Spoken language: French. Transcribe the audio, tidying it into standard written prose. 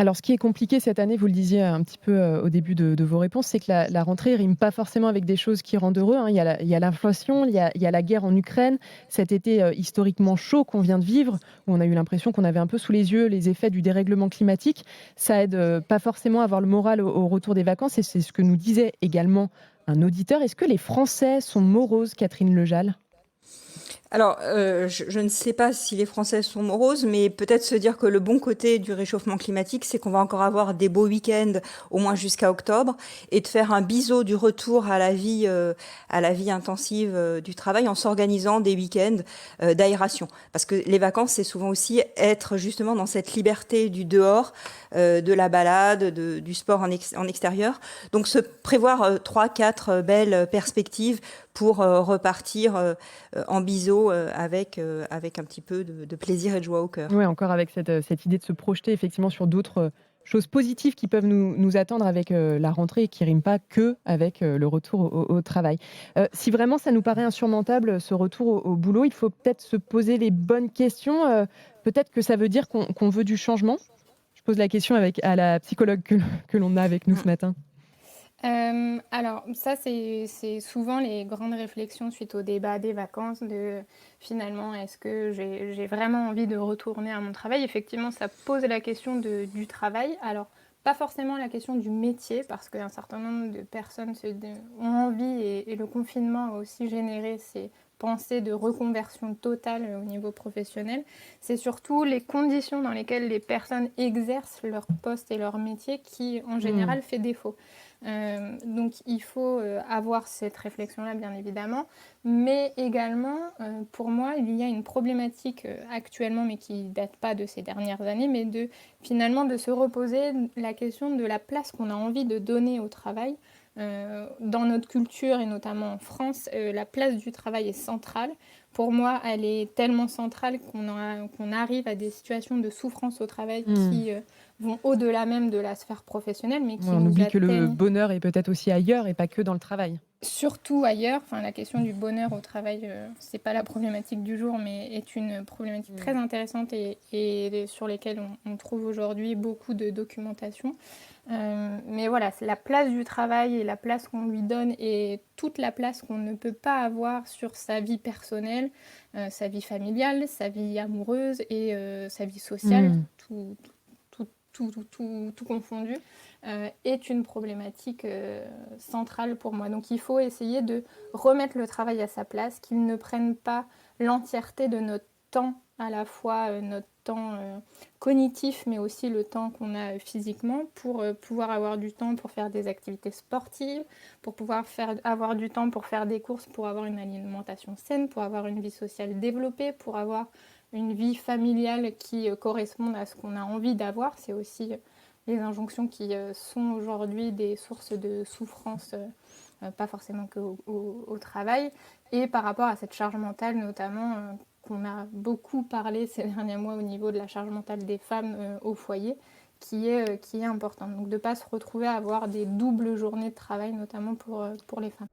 Alors, ce qui est compliqué cette année, vous le disiez un petit peu, au début de vos réponses, c'est que la rentrée rime pas forcément avec des choses qui rendent heureux, hein. Il y a l'inflation, il y a la guerre en Ukraine, cet été, historiquement chaud qu'on vient de vivre, où on a eu l'impression qu'on avait un peu sous les yeux les effets du dérèglement climatique. Ça aide, pas forcément à avoir le moral au retour des vacances et c'est ce que nous disait également un auditeur. Est-ce que les Français sont moroses, Catherine Lejal? Alors, je ne sais pas si les Français sont moroses, mais peut-être se dire que le bon côté du réchauffement climatique, c'est qu'on va encore avoir des beaux week-ends, au moins jusqu'à octobre, et de faire un biseau du retour à la vie intensive du travail en s'organisant des week-ends d'aération. Parce que les vacances, c'est souvent aussi être justement dans cette liberté du dehors, de la balade, du sport en extérieur. Donc, se prévoir 3, 4 belles perspectives pour repartir en biseau avec un petit peu de plaisir et de joie au cœur. Ouais, encore avec cette idée de se projeter effectivement sur d'autres, choses positives qui peuvent nous attendre avec, la rentrée et qui riment pas qu'avec, le retour au travail. Si vraiment ça nous paraît insurmontable, ce retour au boulot, il faut peut-être se poser les bonnes questions, peut-être que ça veut dire qu'on veut du changement? Je pose la question à la psychologue que l'on a avec nous ce matin. Alors ça, c'est souvent les grandes réflexions suite au débat des vacances de finalement, est-ce que j'ai vraiment envie de retourner à mon travail? Effectivement, ça pose la question du travail. Alors, pas forcément la question du métier, parce qu'un certain nombre de personnes ont envie, et le confinement a aussi généré ces pensées de reconversion totale au niveau professionnel. C'est surtout les conditions dans lesquelles les personnes exercent leur poste et leur métier qui, en Mmh. général, fait défaut. Donc il faut avoir cette réflexion-là, bien évidemment, mais également, pour moi, il y a une problématique actuellement, mais qui date pas de ces dernières années, mais finalement de se reposer la question de la place qu'on a envie de donner au travail. Dans notre culture et notamment en France, la place du travail est centrale. Pour moi, elle est tellement centrale qu'on arrive à des situations de souffrance au travail Mmh. qui vont au-delà même de la sphère professionnelle, mais Ouais, qui on nous oublie que le atteignent bonheur est peut-être aussi ailleurs et pas que dans le travail. surtout ailleurs. Enfin, la question du bonheur au travail, c'est pas la problématique du jour, mais est une problématique Mmh. très intéressante et sur lesquelles on trouve aujourd'hui beaucoup de documentation. Mais voilà, c'est la place du travail et la place qu'on lui donne et toute la place qu'on ne peut pas avoir sur sa vie personnelle, sa vie familiale, sa vie amoureuse et sa vie sociale, Mmh. tout confondu, est une problématique centrale pour moi. Donc il faut essayer de remettre le travail à sa place, qu'il ne prenne pas l'entièreté de notre temps, à la fois notre temps cognitif, mais aussi le temps qu'on a physiquement, pour pouvoir avoir du temps pour faire des activités sportives, pour pouvoir avoir du temps pour faire des courses, pour avoir une alimentation saine, pour avoir une vie sociale développée, pour avoir une vie familiale qui corresponde à ce qu'on a envie d'avoir. C'est aussi les injonctions qui sont aujourd'hui des sources de souffrance, pas forcément qu'au travail. Et par rapport à cette charge mentale notamment, qu'on a beaucoup parlé ces derniers mois au niveau de la charge mentale des femmes au foyer, qui est importante. Donc de ne pas se retrouver à avoir des doubles journées de travail, notamment pour les femmes.